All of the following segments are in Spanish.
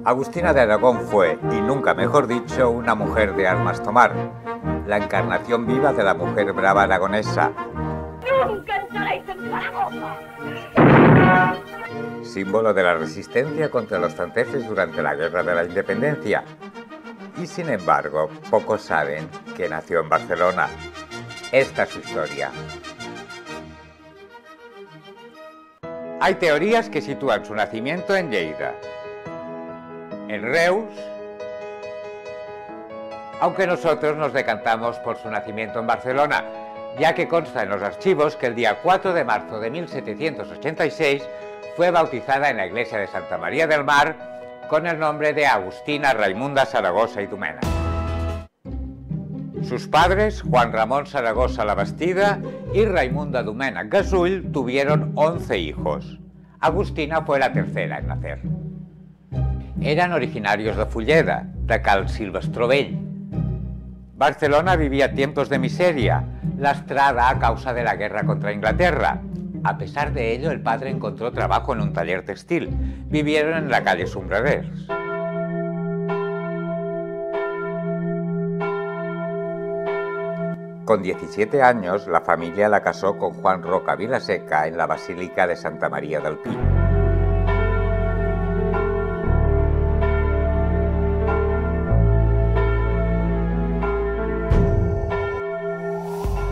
Agustina de Aragón fue, y nunca mejor dicho, una mujer de armas tomar, la encarnación viva de la mujer brava aragonesa. ¡Nunca entraréis en Zaragoza! Símbolo de la resistencia contra los franceses durante la Guerra de la Independencia. Y sin embargo, pocos saben que nació en Barcelona. Esta es su historia. Hay teorías que sitúan su nacimiento en Lleida, en Reus, aunque nosotros nos decantamos por su nacimiento en Barcelona, ya que consta en los archivos que el día 4 de marzo de 1786 fue bautizada en la iglesia de Santa María del Mar con el nombre de Agustina Raimunda Saragosa y Domènech. Sus padres, Juan Ramón Saragosa Labastida y Raimunda Domènech Gasull, tuvieron 11 hijos. Agustina fue la tercera en nacer. Eran originarios de Fulleda, de Cal Silvestre Vell. Barcelona vivía tiempos de miseria, lastrada a causa de la guerra contra Inglaterra. A pesar de ello, el padre encontró trabajo en un taller textil. Vivieron en la calle Sombrerers. Con 17 años, la familia la casó con Juan Roca Vilaseca en la Basílica de Santa María del Pi.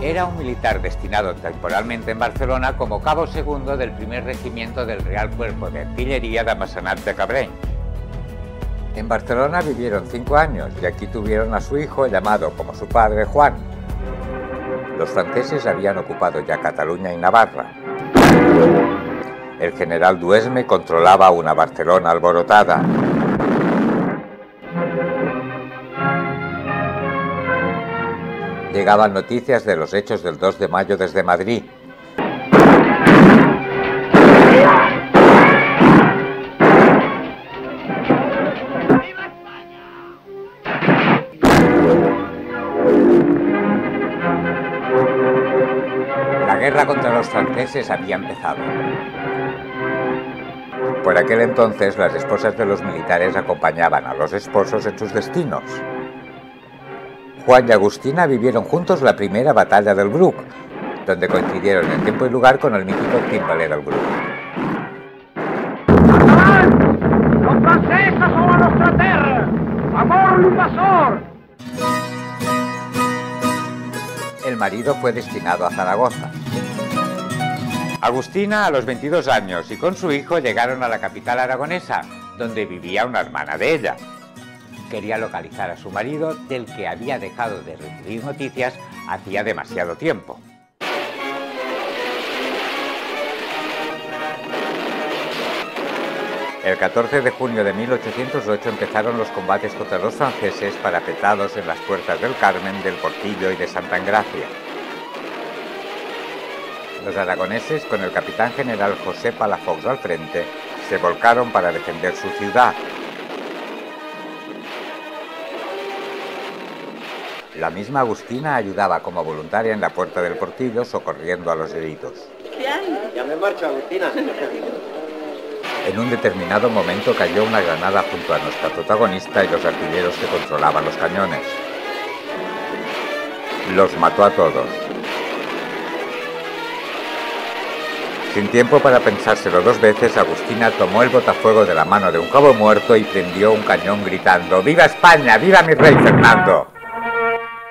Era un militar destinado temporalmente en Barcelona como cabo segundo del primer regimiento del Real Cuerpo de Artillería de Massanat de Cabrenys. En Barcelona vivieron 5 años y aquí tuvieron a su hijo llamado como su padre Juan. Los franceses habían ocupado ya Cataluña y Navarra. El general Duesme controlaba una Barcelona alborotada. Llegaban noticias de los hechos del 2 de mayo desde Madrid. La guerra contra los franceses había empezado. Por aquel entonces, las esposas de los militares acompañaban a los esposos en sus destinos. Juan y Agustina vivieron juntos la primera batalla del Bruc, donde coincidieron en tiempo y lugar con el mítico timbaler del Bruc. ¡Los franceses son a nuestra tierra! ¡Amor l'invasor! El marido fue destinado a Zaragoza. Agustina, a los 22 años, y con su hijo llegaron a la capital aragonesa, donde vivía una hermana de ella. Quería localizar a su marido, del que había dejado de recibir noticias hacía demasiado tiempo. El 14 de junio de 1808 empezaron los combates contra los franceses parapetados en las puertas del Carmen, del Portillo y de Santa Engracia. Los aragoneses, con el capitán general José Palafox al frente, se volcaron para defender su ciudad. La misma Agustina ayudaba como voluntaria en la puerta del Portillo, socorriendo a los heridos. Ya me marcho, Agustina. En un determinado momento cayó una granada junto a nuestra protagonista y los artilleros que controlaban los cañones. Los mató a todos. Sin tiempo para pensárselo 2 veces, Agustina tomó el botafuego de la mano de un cabo muerto y prendió un cañón gritando: ¡Viva España! ¡Viva mi rey Fernando!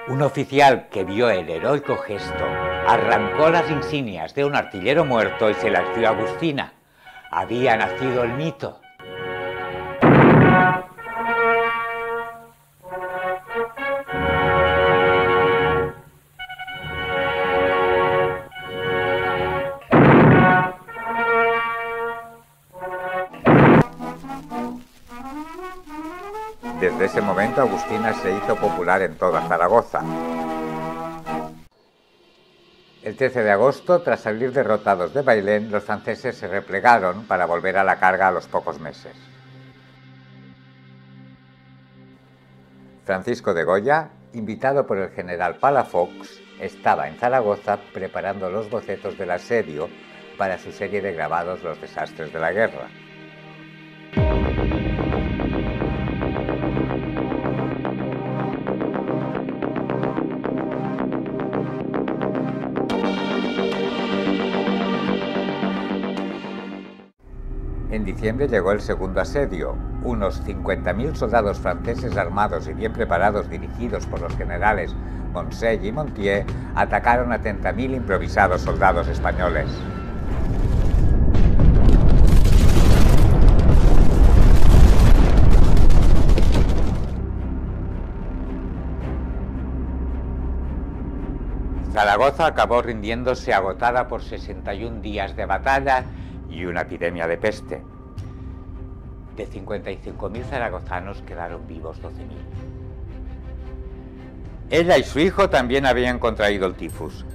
Un oficial que vio el heroico gesto arrancó las insignias de un artillero muerto y se las dio a Agustina. Había nacido el mito. Desde ese momento Agustina se hizo popular en toda Zaragoza. El 13 de agosto, tras salir derrotados de Bailén, los franceses se replegaron para volver a la carga a los pocos meses. Francisco de Goya, invitado por el general Palafox, estaba en Zaragoza preparando los bocetos del asedio para su serie de grabados Los desastres de la guerra. En diciembre llegó el segundo asedio. Unos 50.000 soldados franceses armados y bien preparados, dirigidos por los generales Moncey y Montier, atacaron a 30.000 improvisados soldados españoles. Zaragoza acabó rindiéndose agotada por 61 días de batalla y una epidemia de peste. De 55.000 zaragozanos quedaron vivos 12.000. Ella y su hijo también habían contraído el tifus.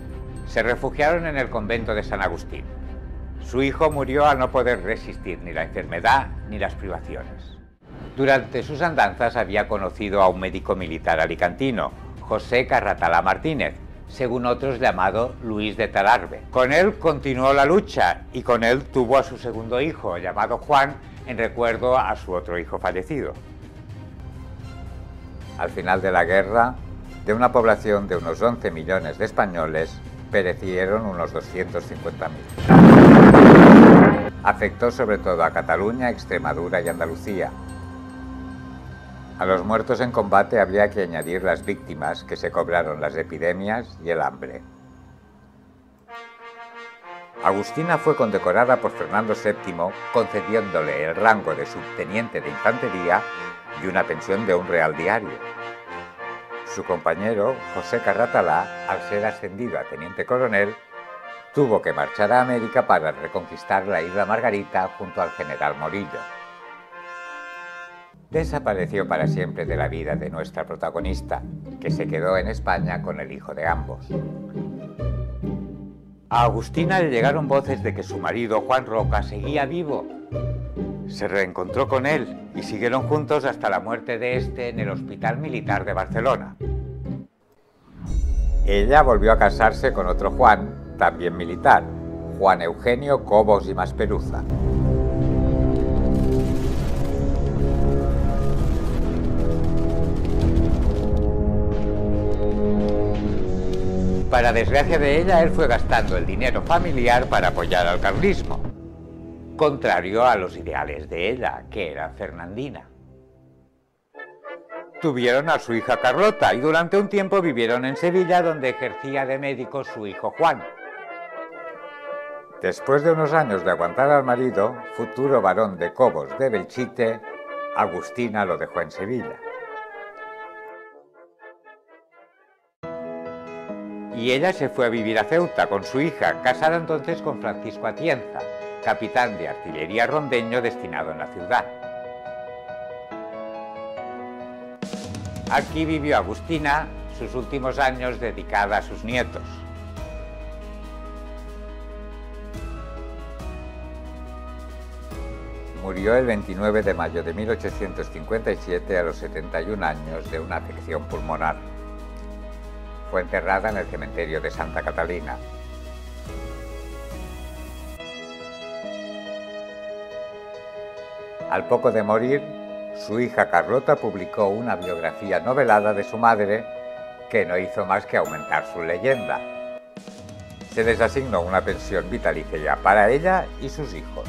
Se refugiaron en el convento de San Agustín. Su hijo murió al no poder resistir ni la enfermedad ni las privaciones. Durante sus andanzas había conocido a un médico militar alicantino, José Carratalá Martínez, según otros llamado Luis de Talarbe. Con él continuó la lucha y con él tuvo a su segundo hijo, llamado Juan, en recuerdo a su otro hijo fallecido. Al final de la guerra, de una población de unos 11 millones de españoles, perecieron unos 250.000. Afectó sobre todo a Cataluña, Extremadura y Andalucía. A los muertos en combate habría que añadir las víctimas que se cobraron las epidemias y el hambre. Agustina fue condecorada por Fernando VII, concediéndole el rango de subteniente de infantería y una pensión de un real diario. Su compañero, José Carratalá, al ser ascendido a teniente coronel, tuvo que marchar a América para reconquistar la isla Margarita junto al general Morillo. Desapareció para siempre de la vida de nuestra protagonista, que se quedó en España con el hijo de ambos. A Agustina le llegaron voces de que su marido, Juan Roca, seguía vivo. Se reencontró con él y siguieron juntos hasta la muerte de este en el Hospital Militar de Barcelona. Ella volvió a casarse con otro Juan, también militar, Juan Eugenio Cobos y Masperuza. Para desgracia de ella, él fue gastando el dinero familiar para apoyar al carlismo, contrario a los ideales de ella, que era fernandina. Tuvieron a su hija Carlota y durante un tiempo vivieron en Sevilla, donde ejercía de médico su hijo Juan. Después de unos años de aguantar al marido, futuro barón de Cobos de Belchite, Agustina lo dejó en Sevilla. Y ella se fue a vivir a Ceuta con su hija, casada entonces con Francisco Atienza, capitán de artillería rondeño destinado en la ciudad. Aquí vivió Agustina sus últimos años dedicada a sus nietos. Murió el 29 de mayo de 1857 a los 71 años de una afección pulmonar. Fue enterrada en el cementerio de Santa Catalina. Al poco de morir, su hija Carlota publicó una biografía novelada de su madre que no hizo más que aumentar su leyenda. Se les asignó una pensión vitalicia para ella y sus hijos.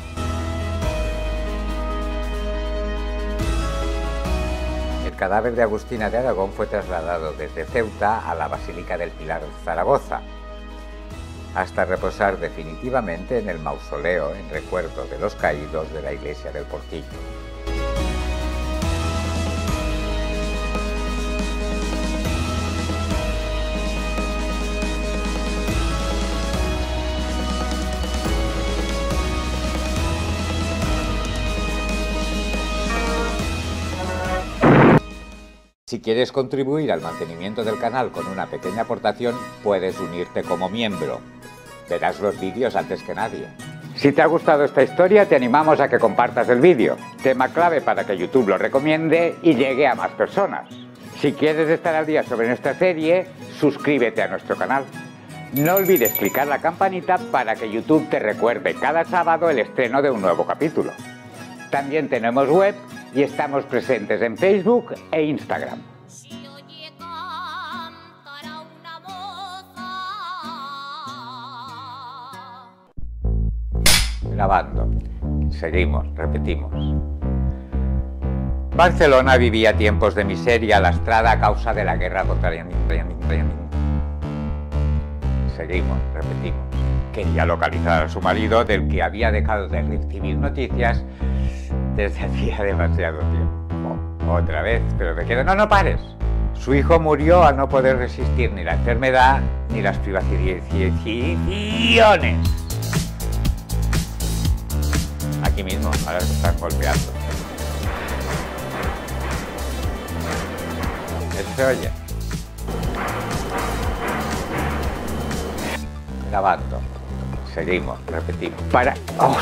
El cadáver de Agustina de Aragón fue trasladado desde Ceuta a la Basílica del Pilar de Zaragoza, hasta reposar definitivamente en el mausoleo en recuerdo de los caídos de la iglesia del Portillo. Si quieres contribuir al mantenimiento del canal con una pequeña aportación, puedes unirte como miembro. Verás los vídeos antes que nadie. Si te ha gustado esta historia, te animamos a que compartas el vídeo. Tema clave para que YouTube lo recomiende y llegue a más personas. Si quieres estar al día sobre nuestra serie, suscríbete a nuestro canal. No olvides clicar la campanita para que YouTube te recuerde cada sábado el estreno de un nuevo capítulo. También tenemos web y estamos presentes en Facebook e Instagram. Grabando. Seguimos, repetimos. Barcelona vivía tiempos de miseria lastrada a causa de la guerra contra Seguimos, repetimos. Quería localizar a su marido, del que había dejado de recibir noticias desde hacía demasiado tiempo. Otra vez, pero me quedo. No pares. Su hijo murió al no poder resistir ni la enfermedad ni las privaciones. Aquí mismo, ahora se están golpeando. ¿Eso se oye? Grabando. Seguimos, repetimos. Para... ¡Oh!